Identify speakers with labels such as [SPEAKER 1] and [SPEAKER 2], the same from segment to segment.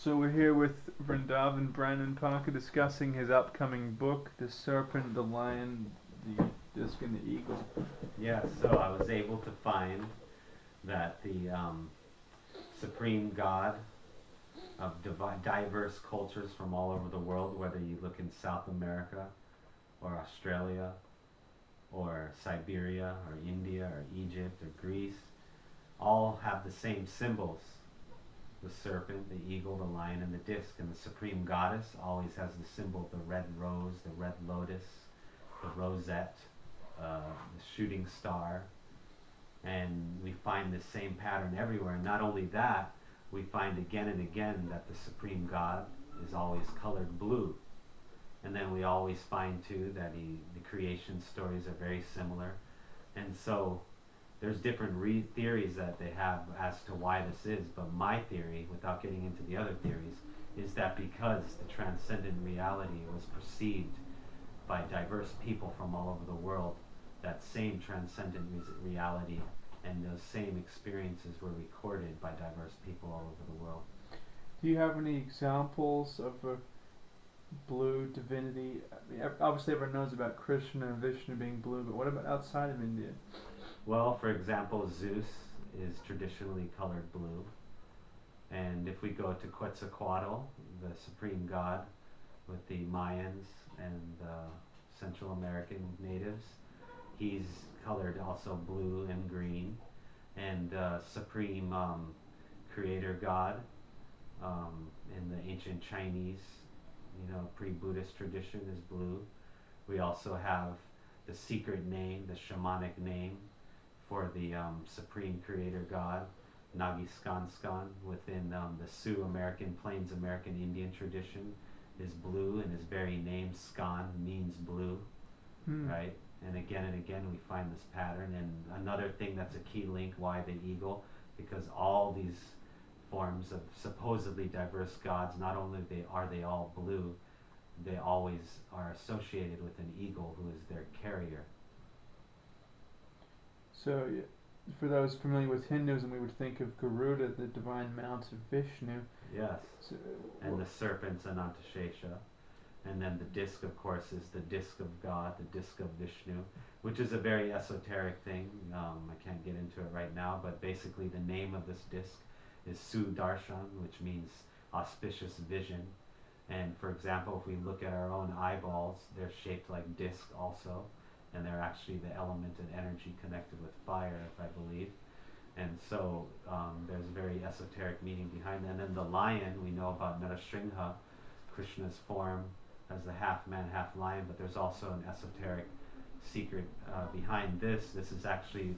[SPEAKER 1] So we're here with Vrndavan Brandon Parker discussing his upcoming book, The Serpent, the Lion, the Disc, and the Eagle.
[SPEAKER 2] Yeah, so I was able to find that the supreme god of diverse cultures from all over the world, whether you look in South America or Australia or Siberia or India or Egypt or Greece, all have the same symbols: the serpent, the eagle, the lion, and the disc. And the supreme goddess always has the symbol of the red rose, the red lotus, the rosette, the shooting star. And we find the same pattern everywhere. And not only that, we find again and again that the supreme god is always colored blue. And then we always find too that the creation stories are very similar. And so there's different theories that they have as to why this is, but my theory, without getting into the other theories, is that because the transcendent reality was perceived by diverse people from all over the world, that same transcendent reality and those same experiences were recorded by diverse people all over the world.
[SPEAKER 1] Do you have any examples of a blue divinity? I mean, obviously everyone knows about Krishna and Vishnu being blue, but what about outside of India?
[SPEAKER 2] Well, for example, Zeus is traditionally colored blue. And if we go to Quetzalcoatl, the supreme god with the Mayans and Central American natives, he's colored also blue and green. And supreme creator god in the ancient Chinese, pre-Buddhist tradition is blue. We also have the secret name, the shamanic name for the supreme creator god, Nagiskanskan, within the Sioux American, Plains American Indian tradition, is blue, and his very name, Skan, means blue, right? And again we find this pattern. And another thing that's a key link, why the eagle, because all these forms of supposedly diverse gods, not only are they all blue, they always are associated with an eagle who is their carrier.
[SPEAKER 1] So, for those familiar with Hinduism, we would think of Garuda, the divine mount of Vishnu.
[SPEAKER 2] Yes.
[SPEAKER 1] So,
[SPEAKER 2] And the serpent's Anantashesha. And then the disc, of course, is the disc of God, the disc of Vishnu, which is a very esoteric thing. I can't get into it right now, but basically the name of this disc is Sudarshan, which means auspicious vision. And for example, if we look at our own eyeballs, they're shaped like disc also, and they're actually the element and energy connected with fire, if I believe. And so there's a very esoteric meaning behind that. And then the lion, we know about Narasingha, Krishna's form as the half man, half lion, but there's also an esoteric secret behind this. This is actually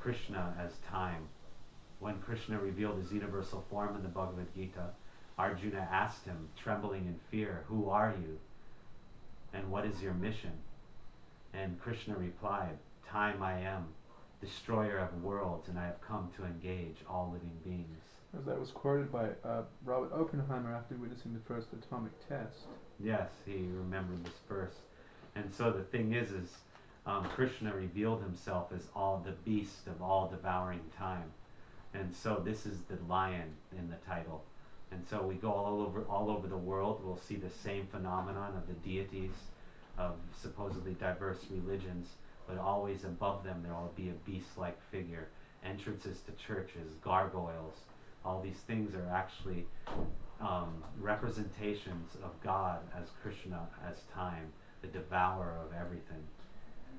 [SPEAKER 2] Krishna as time. When Krishna revealed his universal form in the Bhagavad Gita, Arjuna asked him, trembling in fear, "Who are you? And what is your mission?" And Krishna replied, "Time I am, destroyer of worlds, and I have come to engage all living beings."
[SPEAKER 1] As that was quoted by Robert Oppenheimer after witnessing the first atomic test.
[SPEAKER 2] Yes, he remembered this verse. And so the thing is Krishna revealed himself as all the beast of all devouring time. And so this is the lion in the title. And so we go all over the world, we'll see the same phenomenon of the deities of supposedly diverse religions, but always above them there will be a beast-like figure. Entrances to churches, gargoyles, all these things are actually representations of God as Krishna, as time, the devourer of everything,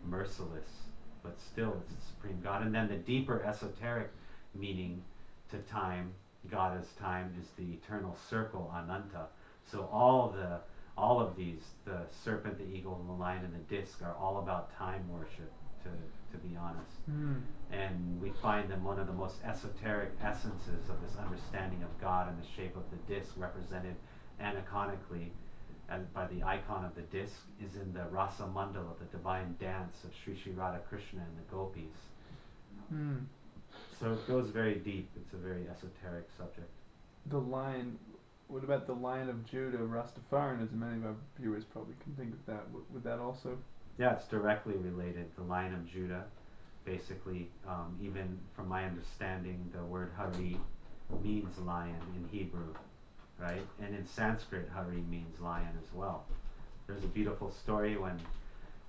[SPEAKER 2] merciless, but still it's the supreme God. And then the deeper esoteric meaning to time, God as time, is the eternal circle, Ananta. So all of these, the serpent, the eagle, and the lion, and the disc, are all about time worship, to be honest. And we find them one of the most esoteric essences of this understanding of God in the shape of the disc, represented aniconically by the icon of the disc, is in the Rasa Mandala, the divine dance of Sri Sri Radha Krishna and the gopis. So it goes very deep. It's a very esoteric subject.
[SPEAKER 1] The lion. What about the Lion of Judah, Rastafarian, as many of our viewers probably can think of that? Would that also?
[SPEAKER 2] Yeah, it's directly related. The Lion of Judah, basically, even from my understanding, the word Hari means lion in Hebrew. right? And in Sanskrit, Hari means lion as well. There's a beautiful story when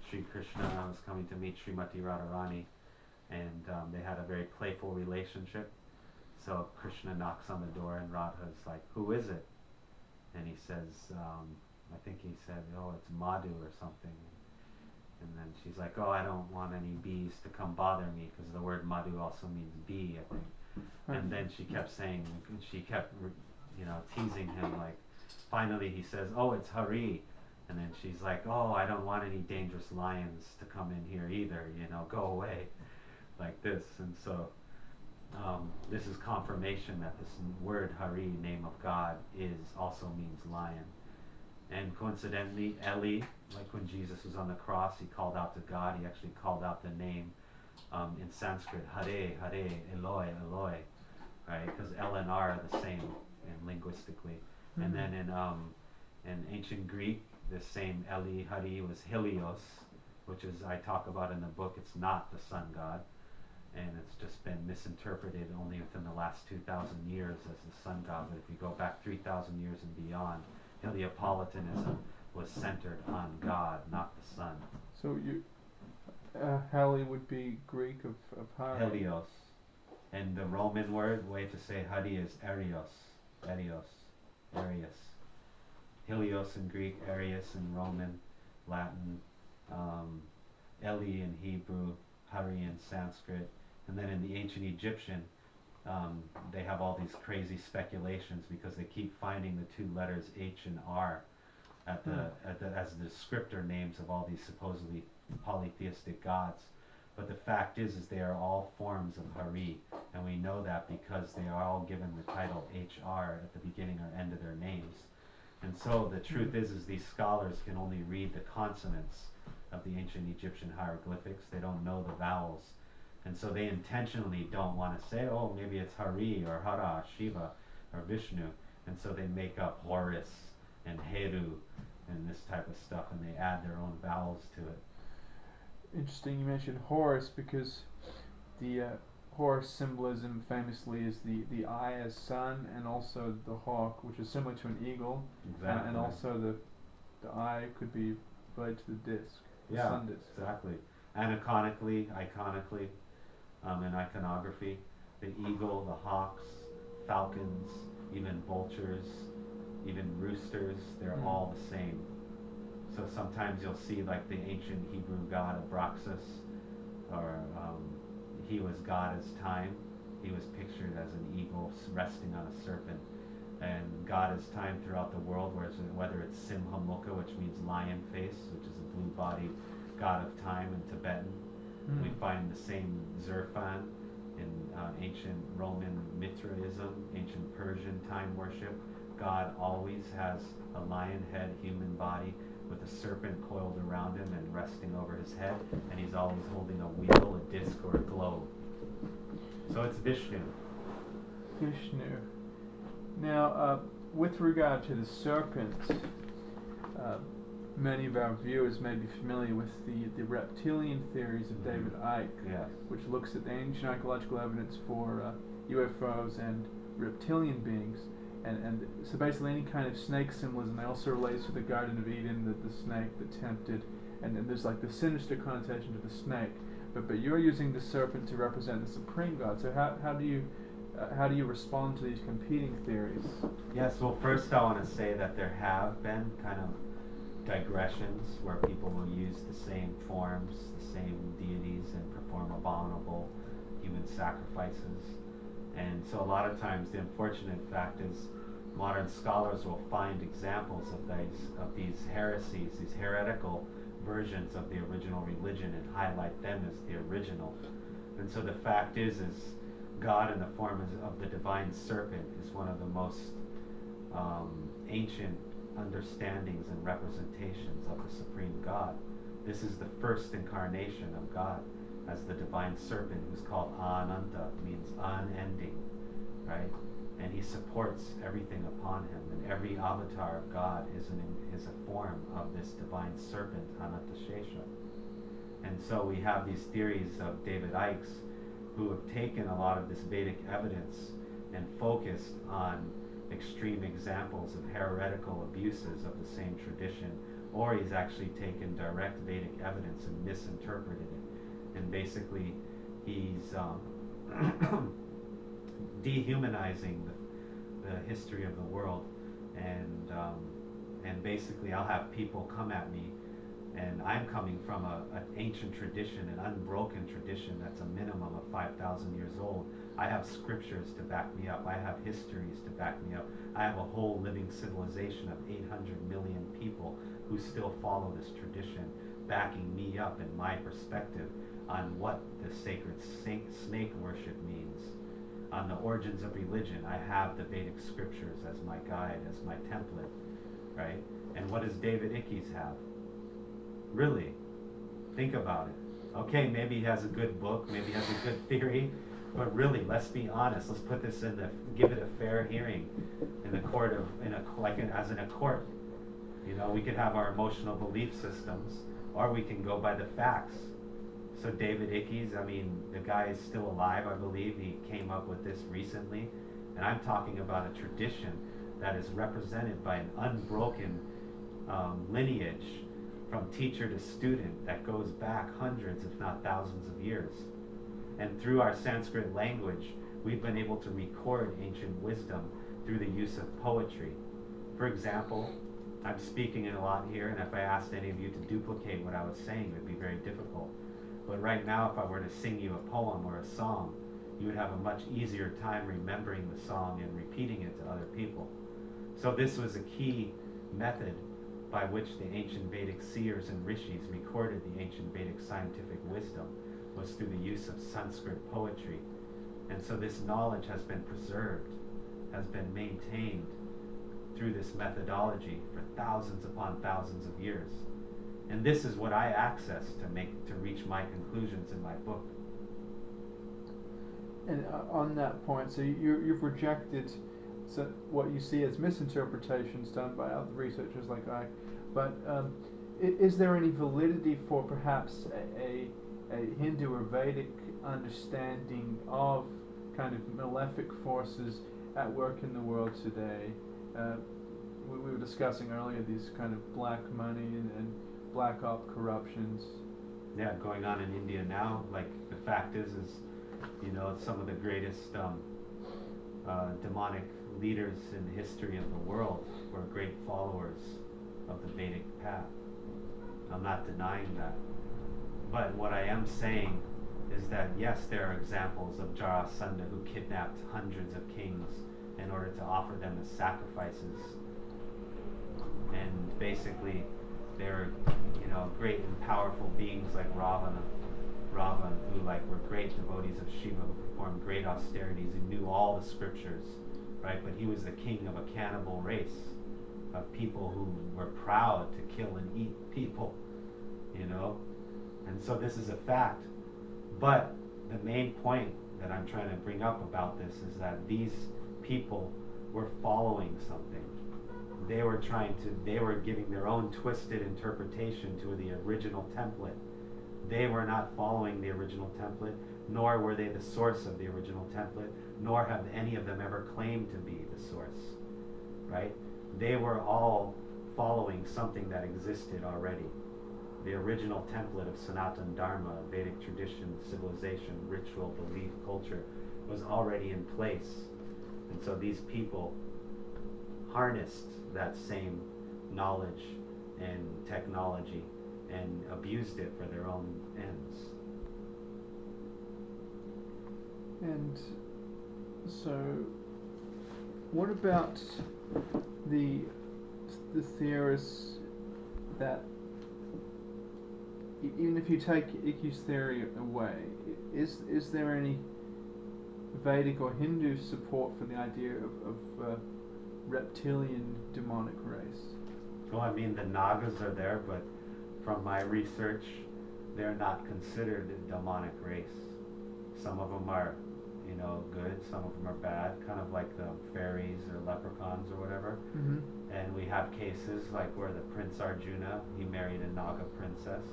[SPEAKER 2] Sri Krishna was coming to meet Srimati Radharani, and they had a very playful relationship. So Krishna knocks on the door, and Radha's like, "Who is it?" And he says, I think he said, "Oh, it's Madhu or something." And then she's like, "Oh, I don't want any bees to come bother me," because the word Madhu also means bee, I think. And then she kept saying, she kept, teasing him. Like, finally he says, "Oh, it's Hari." And then she's like, "Oh, I don't want any dangerous lions to come in here either. Go away," like this. And so this is confirmation that this word Hari, name of God, also means lion. And coincidentally, Eli, like when Jesus was on the cross, he called out to God. He actually called out the name in Sanskrit, Hare, Hare, Eloi, Eloi, right? Because L and R are the same linguistically. Mm-hmm. And then in ancient Greek, the same Eli, Hari was Helios, which is, I talk about in the book, it's not the sun god. And it's just been misinterpreted only within the last 2,000 years as the sun god. But if you go back 3,000 years and beyond, Heliopolitanism was centered on God, not the sun.
[SPEAKER 1] So Heli would be Greek of Hari.
[SPEAKER 2] Helios. And the Roman way to say Hari is Arios. Arius. Helios in Greek, Arius in Roman, Latin, Eli in Hebrew, Hari in Sanskrit. And then in the ancient Egyptian, they have all these crazy speculations because they keep finding the two letters H and R as the descriptor names of all these supposedly polytheistic gods. But the fact is they are all forms of Hari, and we know that because they are all given the title HR at the beginning or end of their names. And so the truth is these scholars can only read the consonants of the ancient Egyptian hieroglyphics. They don't know the vowels. And so they intentionally don't want to say, "Oh, maybe it's Hari or Hara, Shiva or Vishnu." And so they make up Horus and Heru and this type of stuff, and they add their own vowels to it.
[SPEAKER 1] Interesting you mentioned Horus, because the Horus symbolism famously is the eye as sun, and also the hawk, which is similar to an eagle.
[SPEAKER 2] Exactly.
[SPEAKER 1] And also the eye could be related to the disc, the sun disc.
[SPEAKER 2] Exactly. Iconically, in iconography, the eagle, the hawks, falcons, even vultures, even roosters, they're all the same. So sometimes you'll see like the ancient Hebrew god Abraxas, or he was God as time. He was pictured as an eagle resting on a serpent. And God as time throughout the world, whether it's Simhamukha, which means lion face, which is a blue-bodied god of time in Tibetan. We find the same Zerfan in ancient Roman Mithraism, ancient Persian time worship. God always has a lion head, human body, with a serpent coiled around him and resting over his head, and he's always holding a wheel, a disc, or a globe. So it's Vishnu.
[SPEAKER 1] Vishnu. Now, with regard to the serpent, many of our viewers may be familiar with the reptilian theories of David Icke, which looks at the ancient archaeological evidence for UFOs and reptilian beings. And so basically any kind of snake symbolism also relates to the Garden of Eden, the snake that tempted, and then there's like the sinister connotation to the snake. But you're using the serpent to represent the supreme God. So how do you respond to these competing theories?
[SPEAKER 2] Yes, well, first I want to say that there have been kind of digressions where people will use the same forms, the same deities, and perform abominable human sacrifices. And so a lot of times the unfortunate fact is modern scholars will find examples of these heresies, these heretical versions of the original religion, and highlight them as the original. And so the fact is God in the form of the divine serpent is one of the most ancient understandings and representations of the supreme God. This is the first incarnation of God as the divine serpent, who's called Ananta, means unending, right? And he supports everything upon him, and every avatar of God is a form of this divine serpent, Anantashesha. And so we have these theories of David Icke's, who have taken a lot of this Vedic evidence and focused on extreme examples of heretical abuses of the same tradition, or he's actually taken direct Vedic evidence and misinterpreted it. And basically, he's dehumanizing the history of the world. And basically, I'll have people come at me, and I'm coming from an ancient tradition, an unbroken tradition that's a minimum of 5,000 years old. I have scriptures to back me up. I have histories to back me up. I have a whole living civilization of 800 million people who still follow this tradition, backing me up in my perspective on what the sacred snake worship means. On the origins of religion, I have the Vedic scriptures as my guide, as my template, right? And what does David Icke's have? Really, think about it. Okay, maybe he has a good book, maybe he has a good theory, but really, let's be honest. Let's put this give it a fair hearing in the court of, as in a court. You know, we could have our emotional belief systems, or we can go by the facts. So David Icke's, I mean, the guy is still alive, I believe. He came up with this recently, and I'm talking about a tradition that is represented by an unbroken lineage from teacher to student that goes back hundreds, if not thousands of years. And through our Sanskrit language, we've been able to record ancient wisdom through the use of poetry. For example, I'm speaking a lot here, and if I asked any of you to duplicate what I was saying, it would be very difficult. But right now, if I were to sing you a poem or a song, you would have a much easier time remembering the song and repeating it to other people. So this was a key method by which the ancient Vedic seers and rishis recorded the ancient Vedic scientific wisdom, was through the use of Sanskrit poetry. And so this knowledge has been preserved, has been maintained through this methodology for thousands upon thousands of years. And this is what I access to reach my conclusions in my book.
[SPEAKER 1] And on that point, so you've rejected what you see as misinterpretations done by other researchers like I, but is there any validity for perhaps a Hindu or Vedic understanding of kind of malefic forces at work in the world today? We were discussing earlier these kind of black money and black op corruptions.
[SPEAKER 2] Yeah, going on in India now. Like, the fact is you know, some of the greatest demonic leaders in the history of the world were great followers of the Vedic path. I'm not denying that. But what I am saying is that, yes, there are examples of Jarasandha who kidnapped hundreds of kings in order to offer them as sacrifices. And basically, there are, you know, great and powerful beings like Ravan, who were great devotees of Shiva, who performed great austerities, who knew all the scriptures, right? But he was the king of a cannibal race of people who were proud to kill and eat people, you know? And so this is a fact. But the main point that I'm trying to bring up about this is that these people were following something. They were giving their own twisted interpretation to the original template. They were not following the original template, nor were they the source of the original template, nor have any of them ever claimed to be the source, right? They were all following something that existed already. The original template of Sanatana Dharma, Vedic tradition, civilization, ritual, belief, culture, was already in place. And so these people harnessed that same knowledge and technology and abused it for their own ends.
[SPEAKER 1] And so, what about the theorists that, even if you take Icke's theory away, is there any Vedic or Hindu support for the idea of reptilian demonic race?
[SPEAKER 2] Well, I mean, the Nagas are there, but from my research, they're not considered a demonic race. Some of them are, you know, good, some of them are bad, kind of like the fairies or leprechauns or whatever.
[SPEAKER 1] Mm-hmm.
[SPEAKER 2] And we have cases like where the Prince Arjuna, he married a Naga princess,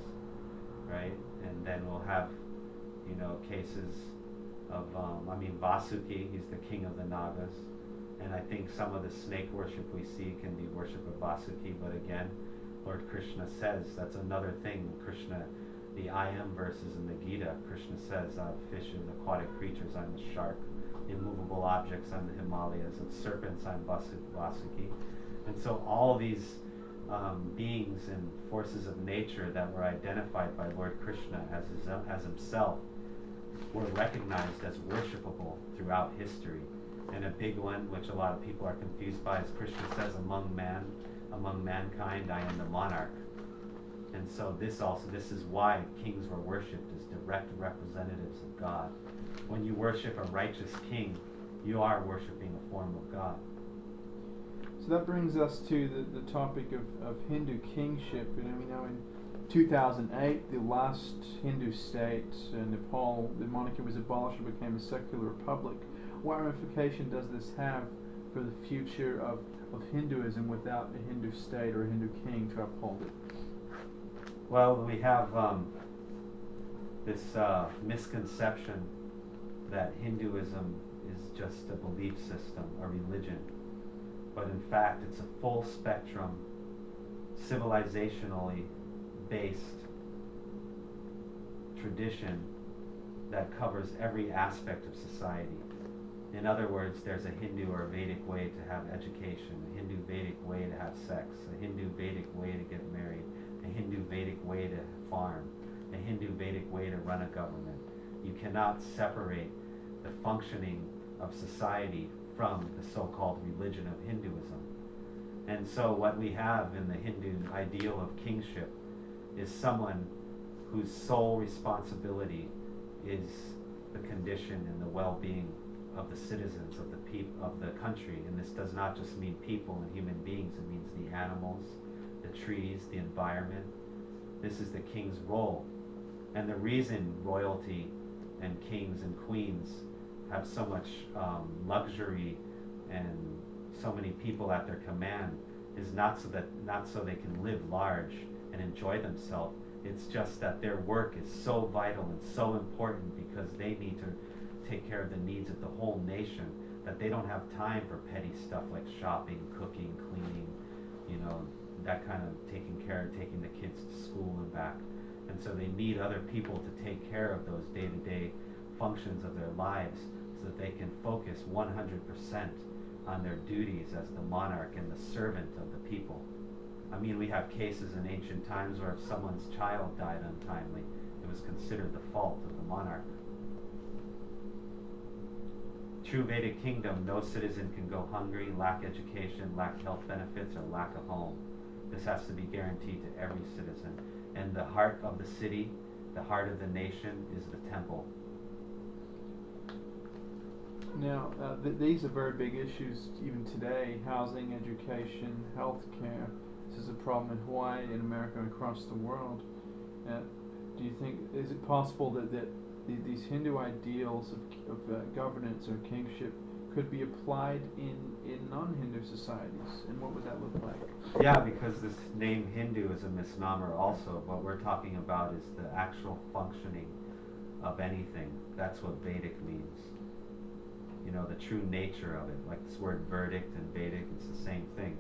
[SPEAKER 2] right? And then we'll have, you know, cases of, Vasuki, he's the king of the Nagas. And I think some of the snake worship we see can be worship of Vasuki, but again, Lord Krishna says that's another thing. Krishna, the I am verses in the Gita, Krishna says, fishes, aquatic creatures, I'm the shark, immovable objects, I'm the Himalayas, and serpents, I'm Vasuki. And so all these beings and forces of nature that were identified by Lord Krishna as himself were recognized as worshipable throughout history. And a big one, which a lot of people are confused by, is Krishna says, among mankind, I am the monarch. And so this is why kings were worshipped as direct representatives of God. When you worship a righteous king, you are worshiping a form of God.
[SPEAKER 1] So that brings us to the topic of Hindu kingship. And we know in 2008, the last Hindu state, Nepal, the monarchy was abolished and became a secular republic. What ramification does this have for the future of Hinduism without a Hindu state or a Hindu king to uphold it?
[SPEAKER 2] Well, we have this misconception that Hinduism is just a belief system, a religion. But in fact, it's a full spectrum, civilizationally based tradition that covers every aspect of society. In other words, there's a Hindu or Vedic way to have education, a Hindu Vedic way to have sex, a Hindu Vedic way to get married, a Hindu Vedic way to farm, a Hindu Vedic way to run a government. You cannot separate the functioning of society from the so-called religion of Hinduism. And so what we have in the Hindu ideal of kingship is someone whose sole responsibility is the condition and the well-being of the citizens of the country. And this does not just mean people and human beings, it means the animals, the trees, the environment. This is the king's role. And the reason royalty and kings and queens have so much luxury and so many people at their command is not so they can live large and enjoy themselves. It's just that their work is so vital and so important because they need to take care of the needs of the whole nation that they don't have time for petty stuff like shopping, cooking, cleaning, that kind of taking the kids to school and back. And so they need other people to take care of those day-to-day functions of their lives so that they can focus 100% on their duties as the monarch and the servant of the people. I mean, we have cases in ancient times where if someone's child died untimely, it was considered the fault of the monarch. True Vedic kingdom, no citizen can go hungry, lack education, lack health benefits, or lack a home. This has to be guaranteed to every citizen. And the heart of the city, the heart of the nation, is the temple.
[SPEAKER 1] Now, these are very big issues even today: housing, education, healthcare. This is a problem in Hawaii, in America, and across the world. Do you think, is it possible that these Hindu ideals of governance or kingship could be applied in non-Hindu societies? And what would that look like?
[SPEAKER 2] Yeah, because this name Hindu is a misnomer also. What we're talking about is the actual functioning of anything. That's what Vedic means. The true nature of it. Like this word verdict and Vedic, it's the same thing.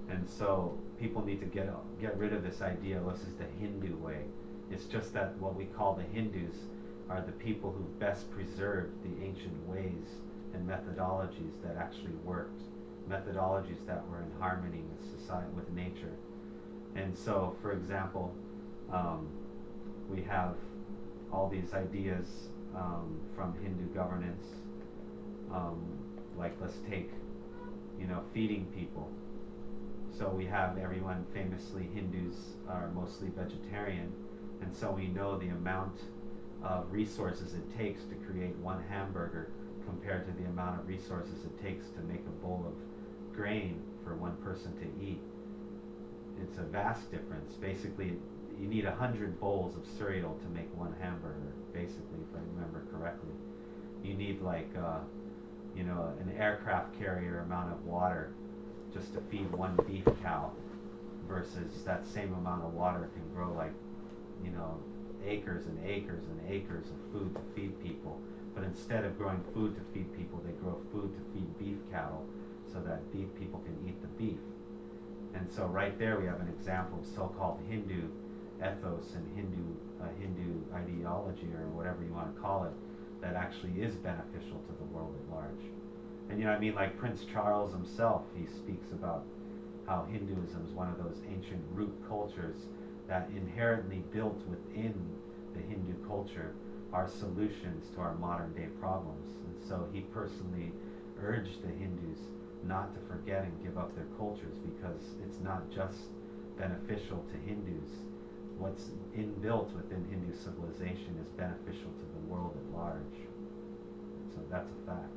[SPEAKER 2] And so people need to get rid of this idea, this is the Hindu way. It's just that what we call the Hindus are the people who best preserved the ancient ways and methodologies that actually worked, methodologies that were in harmony with society, with nature. And so, for example, we have all these ideas from Hindu governance, like let's take, feeding people. So we have everyone famously, Hindus are mostly vegetarian, and so we know the amount of resources it takes to create one hamburger compared to the amount of resources it takes to make a bowl of grain for one person to eat. It's a vast difference. Basically, you need 100 bowls of cereal to make one hamburger, basically, if I remember correctly. You need an aircraft carrier amount of water just to feed one beef cow, versus that same amount of water can grow acres and acres and acres of food to feed people. But instead of growing food to feed people, they grow food to feed beef cattle. so that beef people can eat the beef. And so right there we have an example of so-called Hindu ethos and Hindu ideology, or whatever you want to call it, that actually is beneficial to the world at large. And like Prince Charles himself, he speaks about how Hinduism is one of those ancient root cultures that inherently built within the Hindu culture are solutions to our modern day problems. And so he personally urged the Hindus not to forget and give up their cultures, because it's not just beneficial to Hindus. What's inbuilt within Hindu civilization is beneficial to the world at large. So that's a fact.